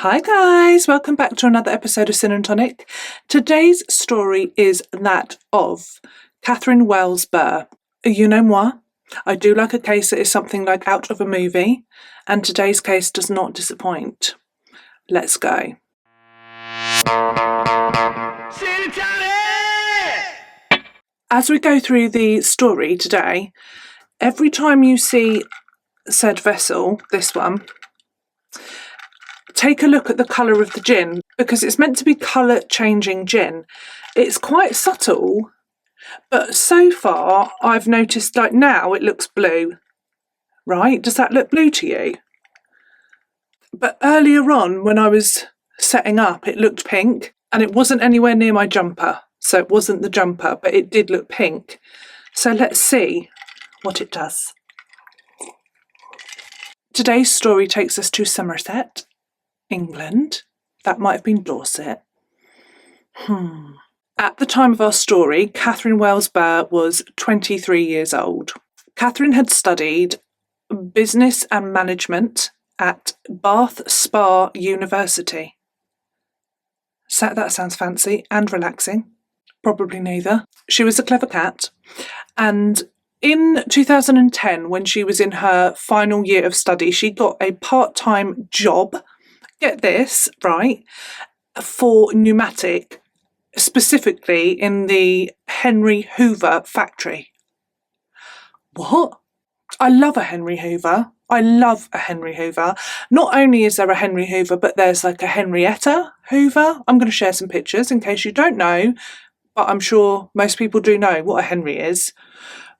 Hi guys, welcome back to another episode of Sin and Tonic. Today's story is that of Catherine Wells-Burr. You know moi, I do like a case that is something like out of a movie, and today's case does not disappoint. Let's go. Sin and Tonic! As we go through the story today, every time you see said vessel, this one, take a look at the colour of the gin, because it's meant to be colour changing gin. It's quite subtle, but so far I've noticed like now it looks blue, right? Does that look blue to you? But earlier on when I was setting up, it looked pink, and it wasn't anywhere near my jumper. So it wasn't the jumper, but it did look pink. So let's see what it does. Today's story takes us to Somerset, England. That might have been Dorset. At the time of our story, Catherine Wells-Burr was 23 years old. Catherine had studied business and management at Bath Spa University. So that sounds fancy and relaxing. Probably neither. She was a clever cat, and in 2010, when she was in her final year of study, she got a part-time job, get this, right, for pneumatic, specifically in the Henry Hoover factory. What? I love a Henry Hoover. I love a Henry Hoover. Not only is there a Henry Hoover, but there's like a Henrietta Hoover. I'm going to share some pictures in case you don't know, but I'm sure most people do know what a Henry is.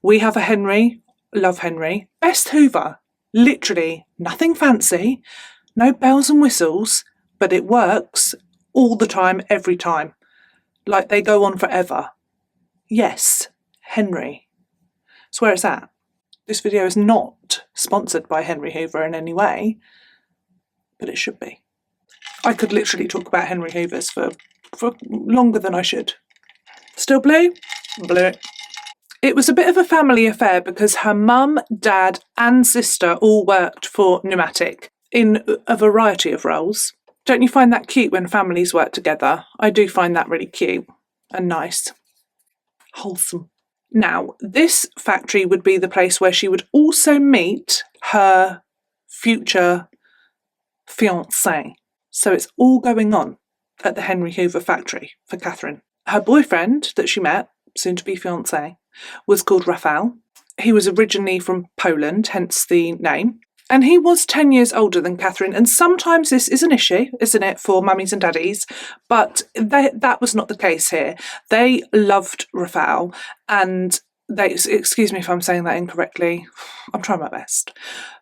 We have a Henry, love Henry. Best Hoover, literally nothing fancy, no bells and whistles, but it works all the time, every time. Like they go on forever. Yes, Henry. That's where it's at. This video is not sponsored by Henry Hoover in any way, but it should be. I could literally talk about Henry Hoovers for longer than I should. Still blue? Blue. It was a bit of a family affair because her mum, dad and sister all worked for Pneumatic in a variety of roles. Don't you find that cute when families work together? I do find that really cute and nice. Wholesome. Now, this factory would be the place where she would also meet her future fiancé. So it's all going on at the Henry Hoover factory for Catherine. Her boyfriend that she met, soon to be fiancé, was called Raphael. He was originally from Poland, hence the name. And he was 10 years older than Catherine. And sometimes this is an issue, isn't it, for mummies and daddies? But that was not the case here. They loved Raphael, and they, excuse me if I'm saying that incorrectly, I'm trying my best.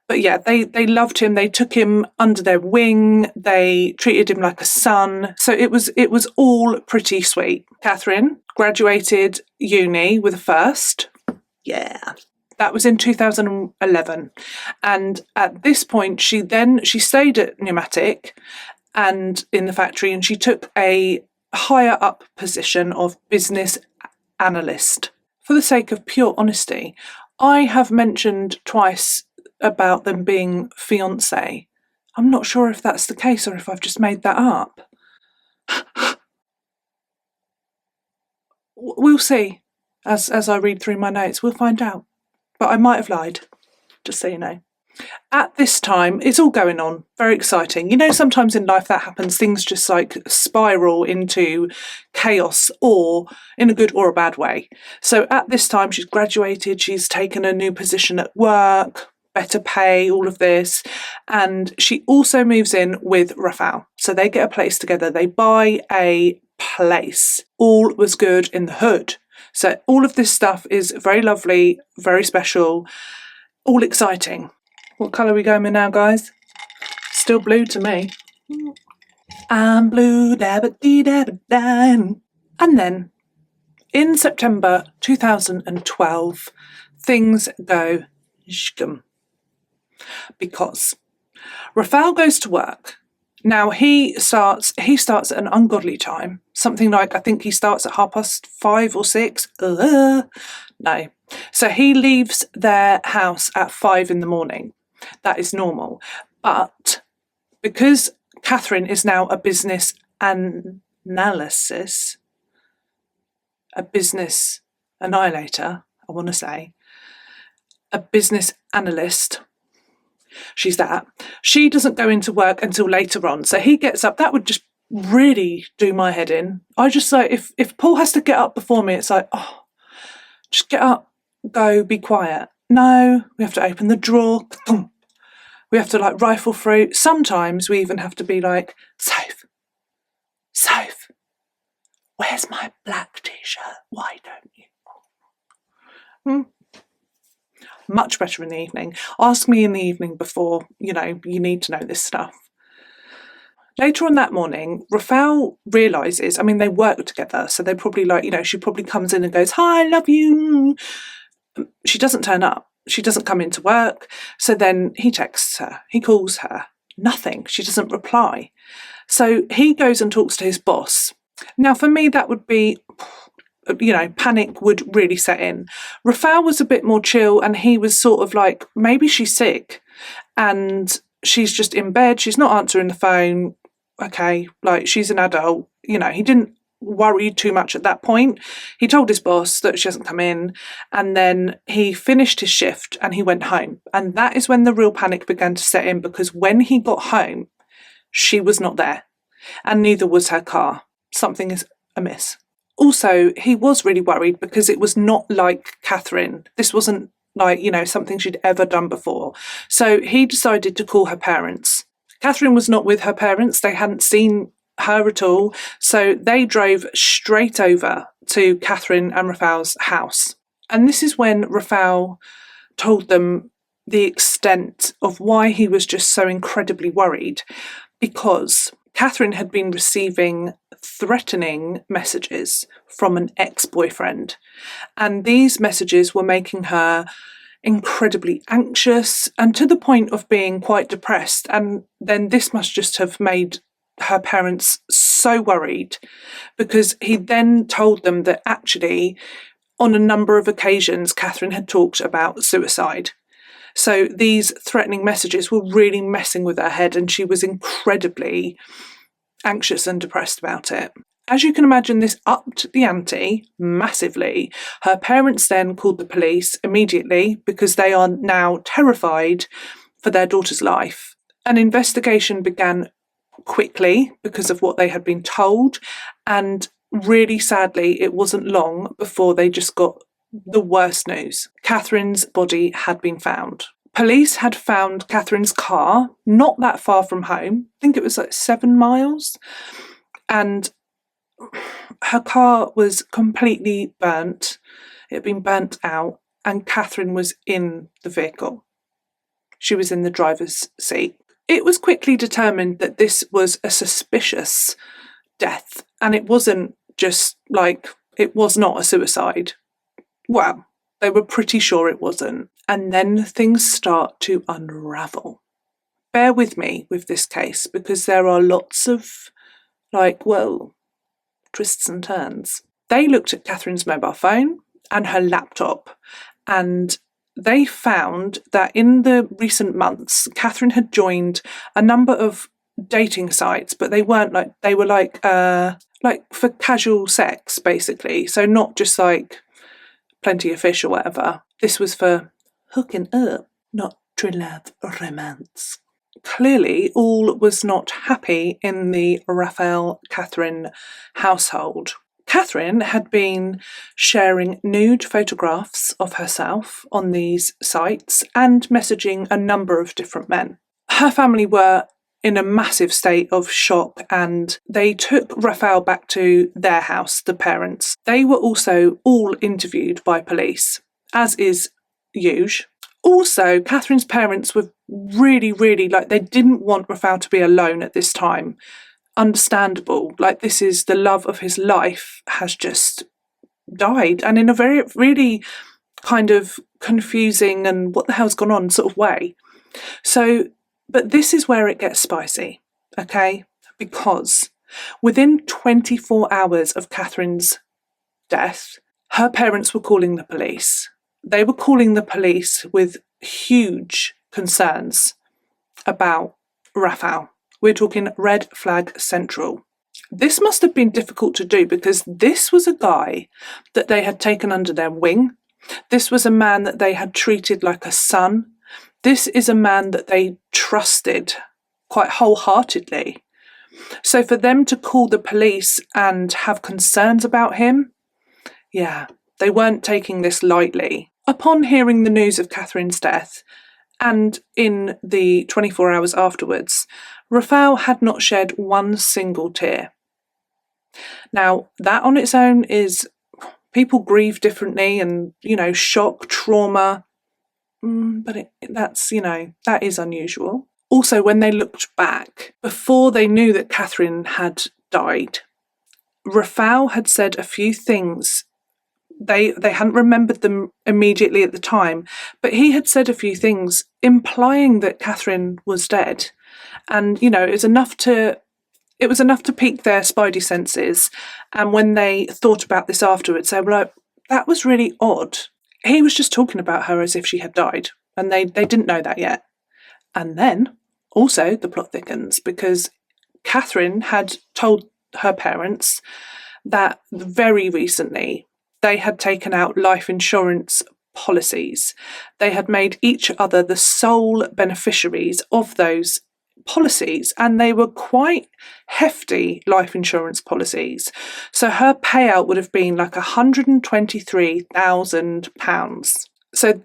But yeah, they loved him. They took him under their wing. They treated him like a son. So it was all pretty sweet. Catherine graduated uni with a first. Yeah. That was in 2011. And at this point, she stayed at Pneumatic and in the factory, and she took a higher up position of business analyst. For the sake of pure honesty, I have mentioned twice about them being fiancé. I'm not sure if that's the case or if I've just made that up. We'll see. As I read through my notes, we'll find out. But I might have lied, just so you know. At this time, it's all going on, very exciting. You know, sometimes in life that happens, things just like spiral into chaos, or in a good or a bad way. So at this time, she's graduated, she's taken a new position at work, better pay, all of this. And she also moves in with Raphael. So they get a place together, they buy a place. All was good in the hood. So all of this stuff is very lovely, very special, all exciting. What colour are we going with now, guys? Still blue to me. I'm blue, dabba-dee-dabba-da. And then, in September 2012, things go shkum. Because Raphael goes to work. Now, he starts at an ungodly time. Something like, I think he starts at 5:30 or 6. No. So he leaves their house at 5 in the morning. That is normal. But because Catherine is now a business annihilator, I want to say, a business analyst. She's that. She doesn't go into work until later on. So he gets up. That would just really do my head in. I just like, if Paul has to get up before me, it's like, oh, just get up, go, be quiet. No, we have to open the drawer. We have to like rifle through. Sometimes we even have to be like, Soph, where's my black t-shirt? Why don't you? Much better in the evening. Ask me in the evening before, you need to know this stuff. Later on that morning, Rafael realises, they work together, so they probably she probably comes in and goes, hi, I love you. She doesn't turn up. She doesn't come into work. So then he texts her, he calls her, nothing. She doesn't reply. So he goes and talks to his boss. Now, for me, that would be, panic would really set in. Rafael was a bit more chill, and he was sort of like, maybe she's sick and she's just in bed. She's not answering the phone. Okay, like she's an adult. He didn't worry too much at that point. He told his boss that she hasn't come in, and then he finished his shift and he went home. And that is when the real panic began to set in, because when he got home, she was not there, and neither was her car. Something is amiss. Also, he was really worried because it was not like Catherine. This wasn't like, something she'd ever done before. So he decided to call her parents. Catherine was not with her parents. They hadn't seen her at all. So they drove straight over to Catherine and Rafael's house. And this is when Rafael told them the extent of why he was just so incredibly worried, because Catherine had been receiving threatening messages from an ex-boyfriend. And these messages were making her incredibly anxious and to the point of being quite depressed. And then this must just have made her parents so worried, because he then told them that actually on a number of occasions Catherine had talked about suicide. So these threatening messages were really messing with her head, and she was incredibly anxious and depressed about it. As you can imagine, this upped the ante massively. Her parents then called the police immediately because they are now terrified for their daughter's life. An investigation began quickly because of what they had been told, and really sadly, it wasn't long before they just got the worst news. Catherine's body had been found. Police had found Catherine's car not that far from home. I think it was like 7 miles. And her car was completely burnt. It had been burnt out, and Catherine was in the vehicle. She was in the driver's seat. It was quickly determined that this was a suspicious death, and it wasn't just like, it was not a suicide. Well, they were pretty sure it wasn't. And then things start to unravel. Bear with me with this case, because there are lots of twists and turns. They looked at Catherine's mobile phone and her laptop, and they found that in the recent months, Catherine had joined a number of dating sites, but they weren't they were like for casual sex, basically. So not just like Plenty of Fish or whatever. This was for hooking up, not true love or romance. Clearly, all was not happy in the Rafael-Catherine household. Catherine had been sharing nude photographs of herself on these sites and messaging a number of different men. Her family were in a massive state of shock, and they took Rafael back to their house, the parents. They were also all interviewed by police, as is usual. Also, Catherine's parents were really, really they didn't want Rafael to be alone at this time. Understandable. This is the love of his life has just died, and in a very, really kind of confusing and what the hell's gone on sort of way. So, but this is where it gets spicy, okay? Because within 24 hours of Catherine's death, her parents were calling the police. They were calling the police with huge concerns about Rafael. We're talking red flag central. This must have been difficult to do because this was a guy that they had taken under their wing. This was a man that they had treated like a son. This is a man that they trusted quite wholeheartedly. So for them to call the police and have concerns about him, yeah, they weren't taking this lightly. Upon hearing the news of Catherine's death, and in the 24 hours afterwards, Raphael had not shed one single tear. Now, that on its own is, people grieve differently and, shock, trauma, but that is unusual. Also, when they looked back, before they knew that Catherine had died, Raphael had said a few things. They hadn't remembered them immediately at the time, but he had said a few things implying that Catherine was dead. And, it was enough to pique their spidey senses. And when they thought about this afterwards, they were like, that was really odd. He was just talking about her as if she had died, and they didn't know that yet. And then, also, the plot thickens, because Catherine had told her parents that very recently they had taken out life insurance policies. They had made each other the sole beneficiaries of those policies, and they were quite hefty life insurance policies. So her payout would have been like £123,000. So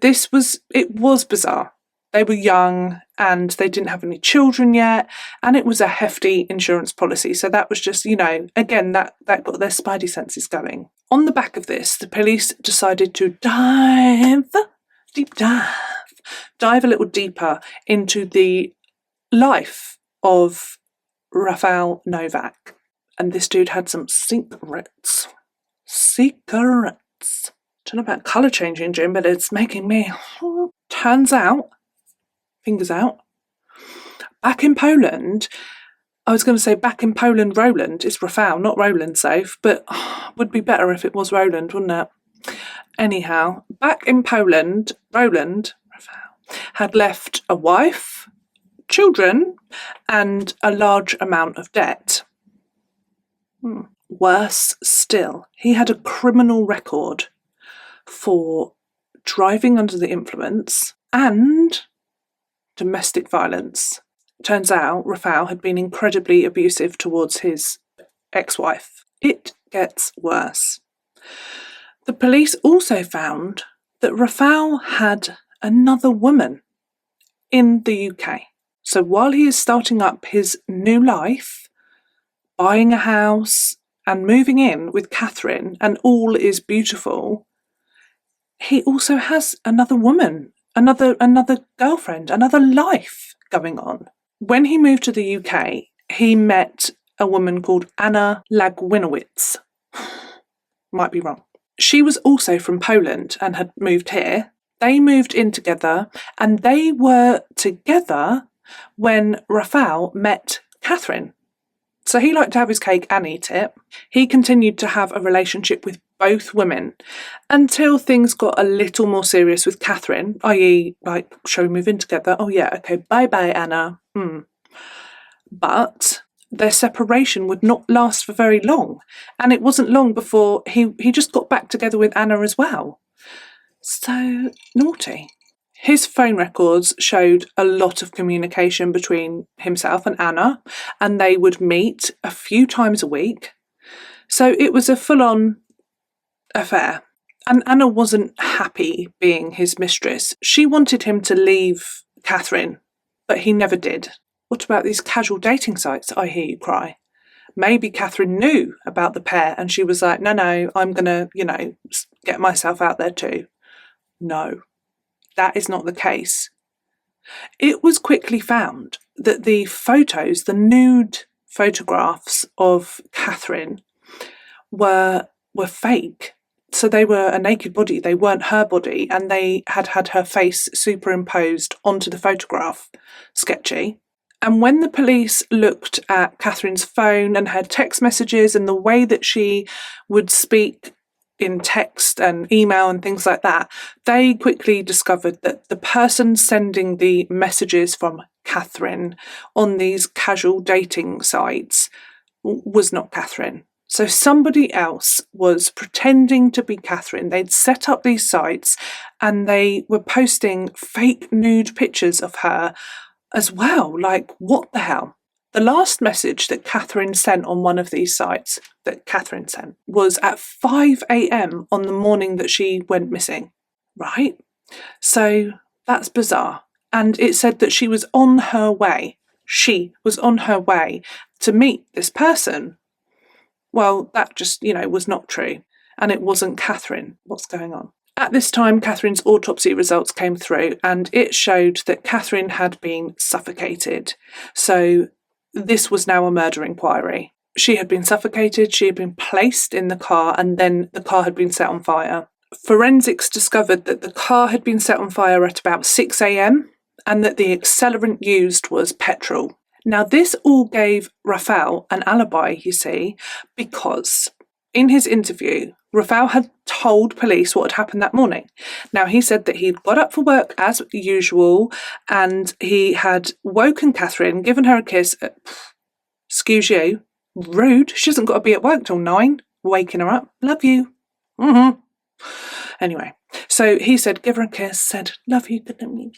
it was bizarre. They were young and they didn't have any children yet, and it was a hefty insurance policy. So that was just, again, that got their spidey senses going. On the back of this, the police decided to dive a little deeper into the life of Raphael Novak. And this dude had some secrets. Don't know about colour changing, Jim, but it's making me... Turns out, fingers out, back in Poland, Roland is Raphael, not Roland safe, but would be better if it was Roland, wouldn't it? Anyhow, back in Poland, Raphael, had left a wife, children, and a large amount of debt. Worse still, he had a criminal record for driving under the influence and domestic violence. Turns out Raphael had been incredibly abusive towards his ex-wife. It gets worse. The police also found that Raphael had another woman in the UK. So while he is starting up his new life, buying a house and moving in with Catherine, and all is beautiful, he also has another woman, another girlfriend, another life going on. When he moved to the UK, he met a woman called Anna Lagwinowicz. Might be wrong. She was also from Poland and had moved here. They moved in together, and they were together when Raphael met Catherine. So he liked to have his cake and eat it. He continued to have a relationship with both women until things got a little more serious with Catherine, i.e. like, shall we move in together? Oh yeah, okay, bye-bye, Anna. But their separation would not last for very long, and it wasn't long before he just got back together with Anna as well. So naughty. His phone records showed a lot of communication between himself and Anna, and they would meet a few times a week. So it was a full-on affair. And Anna wasn't happy being his mistress. She wanted him to leave Catherine, but he never did. What about these casual dating sites, I hear you cry? Maybe Catherine knew about the pair and she was like, no, I'm going to, get myself out there too. No, that is not the case. It was quickly found that the photos, the nude photographs of Catherine were fake. So they were a naked body, they weren't her body, and they had her face superimposed onto the photograph. Sketchy. And when the police looked at Catherine's phone and her text messages and the way that she would speak in text and email and things like that, they quickly discovered that the person sending the messages from Catherine on these casual dating sites was not Catherine. So somebody else was pretending to be Catherine. They'd set up these sites and they were posting fake nude pictures of her as well. Like, what the hell? The last message that Catherine sent on one of these sites, was at 5 a.m. on the morning that she went missing, right? So that's bizarre. And it said that she was on her way. She was on her way to meet this person. Well, that just, was not true. And it wasn't Catherine. What's going on? At this time, Catherine's autopsy results came through and it showed that Catherine had been suffocated. So this was now a murder inquiry. She had been suffocated, she had been placed in the car, and then the car had been set on fire. Forensics discovered that the car had been set on fire at about 6 a.m. and that the accelerant used was petrol. Now, this all gave Raphael an alibi, you see, because in his interview, Raphael had told police what had happened that morning. Now, he said that he'd got up for work as usual and he had woken Catherine, given her a kiss. Excuse you, rude. She hasn't got to be at work till 9. Waking her up. Love you. Anyway, so he said, give her a kiss, said, love you, good night,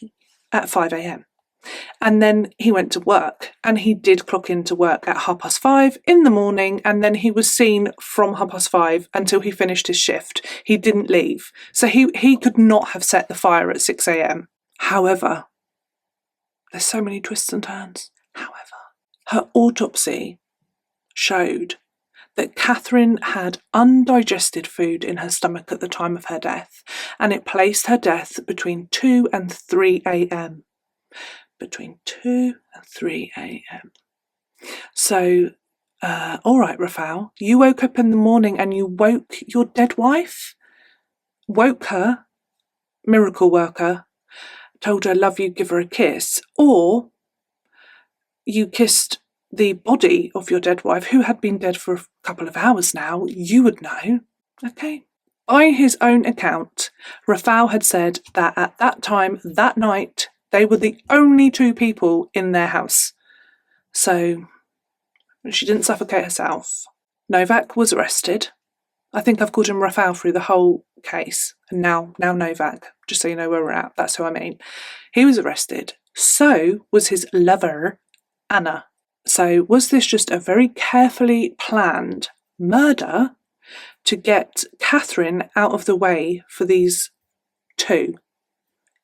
at 5 a.m. And then he went to work and he did clock into work at 5:30 in the morning, and then he was seen from 5:30 until he finished his shift. He didn't leave. So he could not have set the fire at 6 a.m. However, there's so many twists and turns. However, her autopsy showed that Catherine had undigested food in her stomach at the time of her death, and it placed her death between 2 and 3 a.m. Between 2 and 3 a.m. So, all right, Raphael, you woke up in the morning and you woke your dead wife? Woke her, miracle worker, told her, love you, give her a kiss, or you kissed the body of your dead wife, who had been dead for a couple of hours now. You would know. Okay. By his own account, Raphael had said that at that time, that night, they were the only two people in their house. So she didn't suffocate herself. Novak was arrested. I think I've called him Raphael through the whole case. And now Novak, just so you know where we're at. That's who I mean. He was arrested. So was his lover, Anna. So was this just a very carefully planned murder to get Catherine out of the way for these two?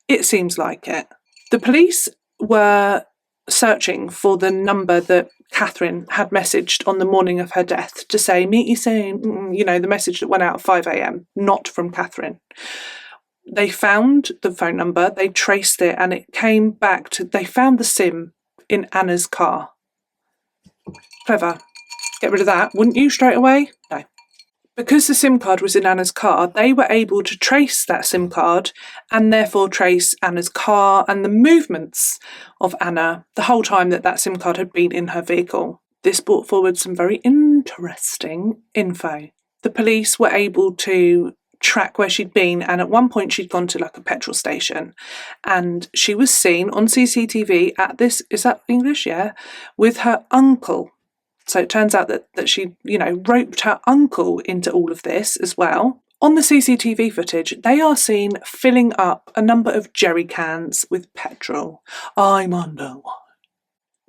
It seems like it. The police were searching for the number that Catherine had messaged on the morning of her death to say, meet you soon, the message that went out at 5 a.m, not from Catherine. They found the phone number, they traced it, and it came back to, they found the SIM in Anna's car. Clever. Get rid of that, wouldn't you, straight away? No. Because the SIM card was in Anna's car, they were able to trace that SIM card and therefore trace Anna's car and the movements of Anna the whole time that SIM card had been in her vehicle. This brought forward some very interesting info. The police were able to track where she'd been, and at one point she'd gone to like a petrol station and she was seen on CCTV at this, is that English? Yeah, with her uncle. So it turns out that she, roped her uncle into all of this as well. On the CCTV footage, they are seen filling up a number of jerry cans with petrol. I'm under one.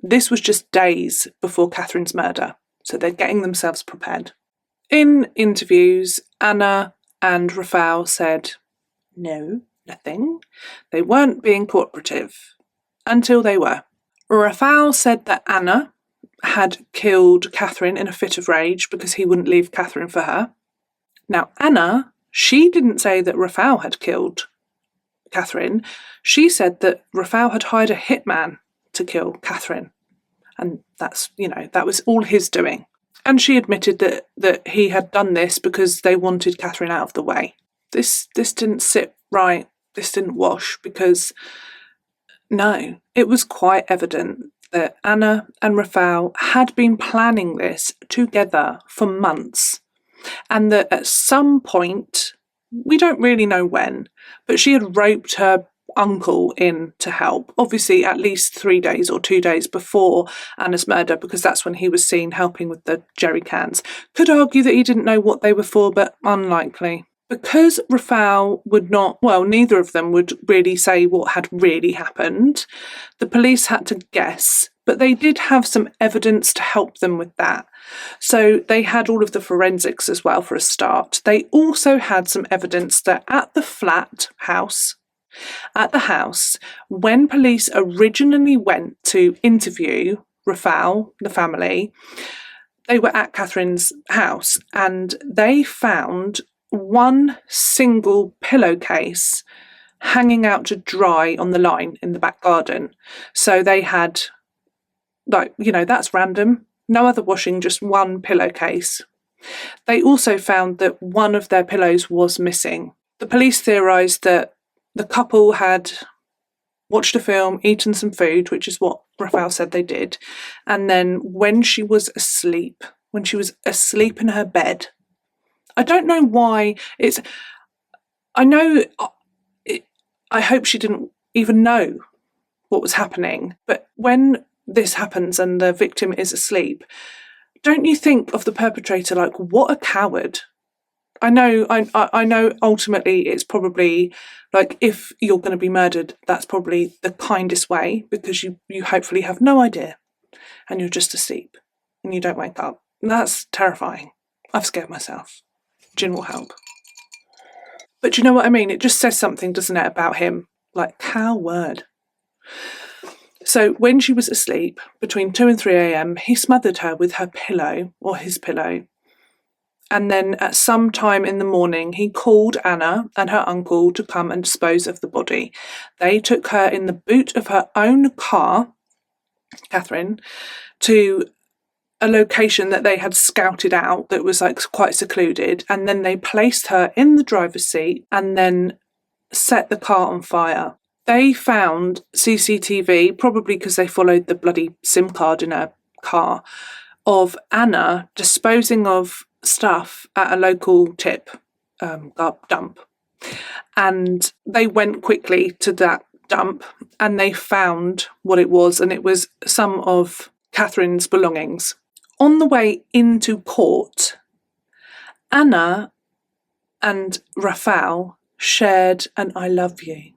This was just days before Catherine's murder, so they're getting themselves prepared. In interviews, Anna and Raphael said, no, nothing. They weren't being cooperative until they were. Raphael said that Anna had killed Catherine in a fit of rage because he wouldn't leave Catherine for her. Now, Anna, she didn't say that Raphael had killed Catherine. She said that Raphael had hired a hitman to kill Catherine. And that's, that was all his doing. And she admitted that he had done this because they wanted Catherine out of the way. This didn't sit right. This didn't wash because, no, it was quite evident that Anna and Raphael had been planning this together for months, and that at some point, we don't really know when, but she had roped her uncle in to help, obviously at least 3 days or 2 days before Anna's murder, because that's when he was seen helping with the jerry cans. Could argue that he didn't know what they were for, but unlikely. Because Rafał would not, well, neither of them would really say what had really happened, the police had to guess, but they did have some evidence to help them with that. So they had all of the forensics as well for a start. They also had some evidence that at the house, when police originally went to interview Rafał, the family, they were at Catherine's house and they found one single pillowcase hanging out to dry on the line in the back garden. So they had, that's random. No other washing, just one pillowcase. They also found that one of their pillows was missing. The police theorised that the couple had watched a film, eaten some food, which is what Rafał said they did, and then when she was asleep in her bed, I don't know why I hope she didn't even know what was happening, but when this happens and the victim is asleep, don't you think of the perpetrator like, what a coward? I know ultimately it's probably like, if you're going to be murdered, that's probably the kindest way, because you hopefully have no idea and you're just asleep and you don't wake up. That's terrifying. I've scared myself. Gin will help. But do you know what I mean? It just says something, doesn't it, about him? Like, coward. So when she was asleep, between 2 and 3 a.m, he smothered her with her pillow, or his pillow. And then at some time in the morning, he called Anna and her uncle to come and dispose of the body. They took her in the boot of her own car, Catherine, to a location that they had scouted out that was like quite secluded, and then they placed her in the driver's seat and then set the car on fire. They found CCTV, probably because they followed the bloody SIM card in her car, of Anna disposing of stuff at a local dump. And they went quickly to that dump and they found what it was, and it was some of Catherine's belongings. On the way into court, Anna and Rafał shared an I love you.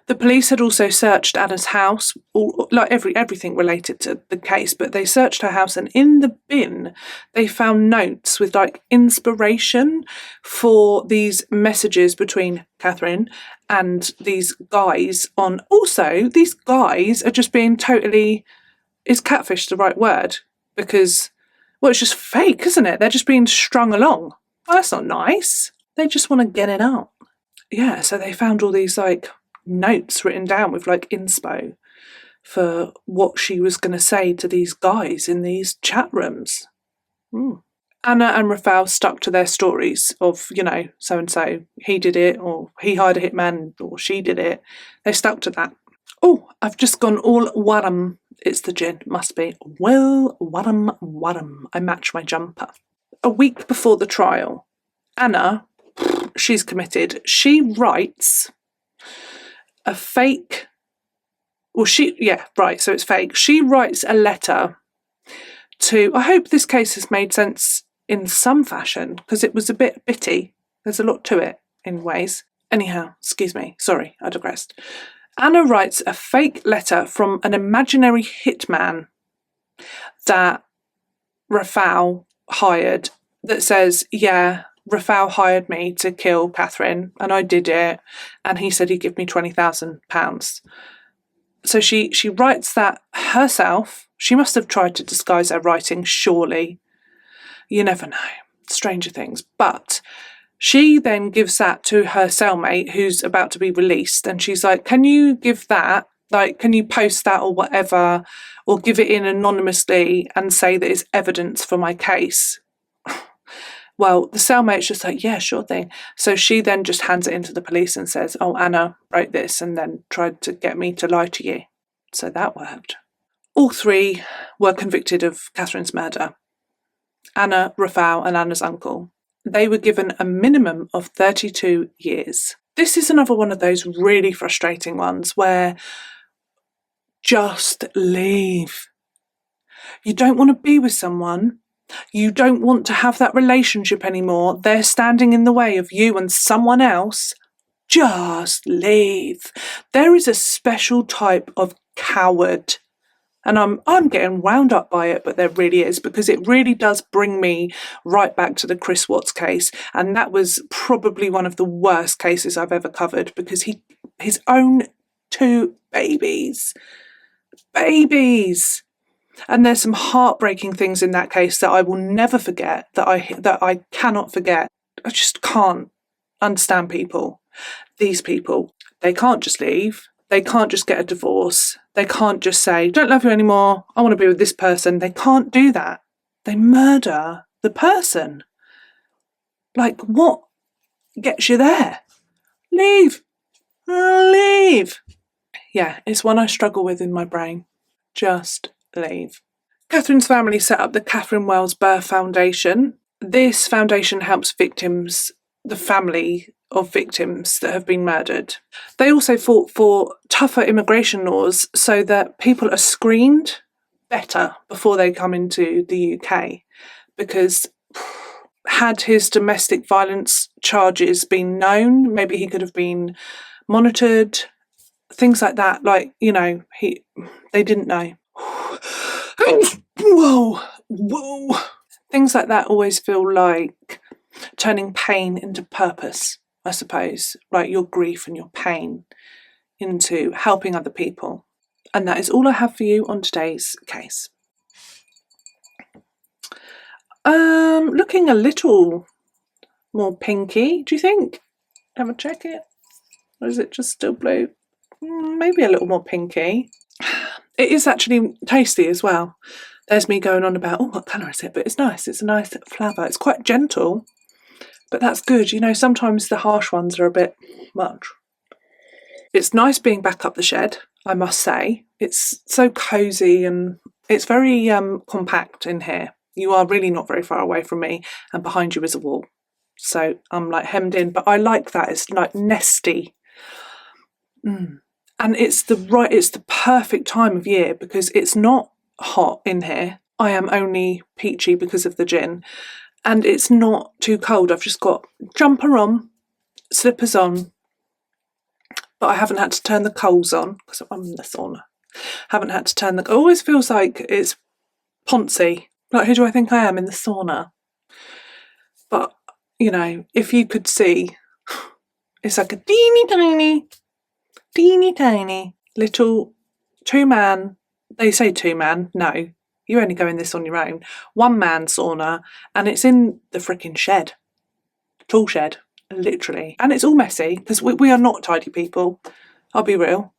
The police had also searched Anna's house, everything related to the case, but they searched her house, and in the bin they found notes with inspiration for these messages between Catherine and these guys on. Also, these guys are just being totally, is catfish the right word? Because, well, it's just fake, isn't it? They're just being strung along. Well, that's not nice. They just want to get it out. Yeah, so they found all these notes written down with inspo for what she was going to say to these guys in these chat rooms. Anna and Rafał stuck to their stories of, so-and-so, he did it, or he hired a hitman, or she did it. They stuck to that. Oh, I've just gone all wadum. It's the gin, must be. Well, wadum. I match my jumper. A week before the trial, Anna, she's committed. She writes a fake, so it's fake. She writes a letter to, I hope this case has made sense in some fashion, because it was a bit bitty. There's a lot to it in ways. Anyhow, excuse me, sorry, I digressed. Anna writes a fake letter from an imaginary hitman that Rafał hired that says, yeah, Rafał hired me to kill Catherine and I did it, and he said he'd give me £20,000. So she writes that herself. She must have tried to disguise her writing, surely. You never know. Stranger things. But she then gives that to her cellmate who's about to be released, and she's like, can you give that? Can you post that or whatever, or give it in anonymously and say that it's evidence for my case? Well, the cellmate's just like, yeah, sure thing. So she then just hands it into the police and says, oh, Anna wrote this and then tried to get me to lie to you. So that worked. All three were convicted of Catherine's murder. Anna, Rafał and Anna's uncle. They were given a minimum of 32 years. This is another one of those really frustrating ones where just leave. You don't want to be with someone. You don't want to have that relationship anymore. They're standing in the way of you and someone else. Just leave. There is a special type of coward. And I'm getting wound up by it, but there really is, because it really does bring me right back to the Chris Watts case. And that was probably one of the worst cases I've ever covered, because his own 2 babies. And there's some heartbreaking things in that case that I will never forget, that I cannot forget. I just can't understand people. These people, they can't just leave. They can't just get a divorce. They can't just say, don't love you anymore, I want to be with this person. They can't do that. They murder the person. Like, what gets you there? Leave. Leave. Yeah, it's one I struggle with in my brain. Just leave. Catherine's family set up the Catherine Wells-Burr Foundation. This foundation helps victims, the family of victims that have been murdered. They also fought for tougher immigration laws so that people are screened better before they come into the UK, because had his domestic violence charges been known, maybe he could have been monitored, things like that. Like, you know, they didn't know. Whoa. Things like that always feel like turning pain into purpose, I suppose, like your grief and your pain into helping other people. And that is all I have for you on today's case. Looking a little more pinky, do you think? Have a check it. Or is it just still blue? Maybe a little more pinky. It is actually tasty as well. There's me going on about, what colour is it? But it's nice. It's a nice flavour. It's quite gentle. But that's good. You know, sometimes the harsh ones are a bit much. It's nice being back up the shed, I must say. It's so cosy and it's very compact in here. You are really not very far away from me, and behind you is a wall. So I'm like hemmed in, but I like that. It's like nesty. And it's the perfect time of year because it's not hot in here. I am only peachy because of the gin. And it's not too cold. I've just got jumper on, slippers on, but I haven't had to turn the coals on because I'm in the sauna. It always feels like it's poncy. Like, who do I think I am in the sauna? But, you know, if you could see, it's like a teeny tiny little 2-man, they say 2-man, no. You only go in this on your own. 1-man sauna, and it's in the freaking shed. Tool shed, literally. And it's all messy, because we are not tidy people. I'll be real.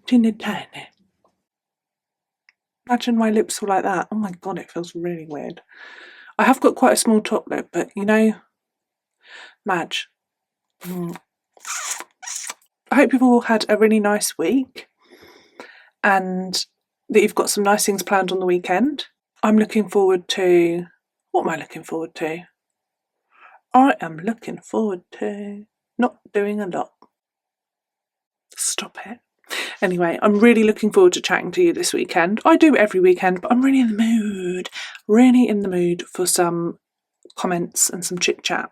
Teeny tiny. Imagine my lips were like that. Oh my God, it feels really weird. I have got quite a small top lip, but you know, Madge. I hope you've all had a really nice week, and that you've got some nice things planned on the weekend. I'm looking forward to... What am I looking forward to? I am looking forward to not doing a lot. Stop it. Anyway, I'm really looking forward to chatting to you this weekend. I do every weekend, but I'm really in the mood for some comments and some chit chat.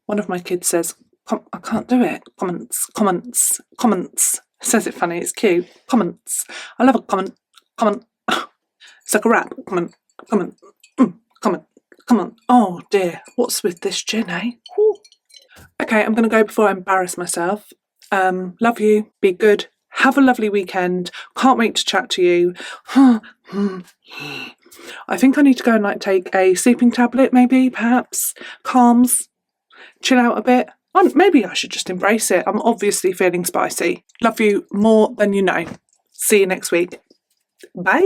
One of my kids says, I can't do it. Comments. Says it funny, it's cute. Comments. I love a comment. It's like a rap. Comment. Oh dear, what's with this gin, eh? Ooh. Okay, I'm going to go before I embarrass myself. Love you. Be good. Have a lovely weekend. Can't wait to chat to you. I think I need to go and take a sleeping tablet, maybe, perhaps. Calms. Chill out a bit. Maybe I should just embrace it. I'm obviously feeling spicy. Love you more than you know. See you next week. Bye.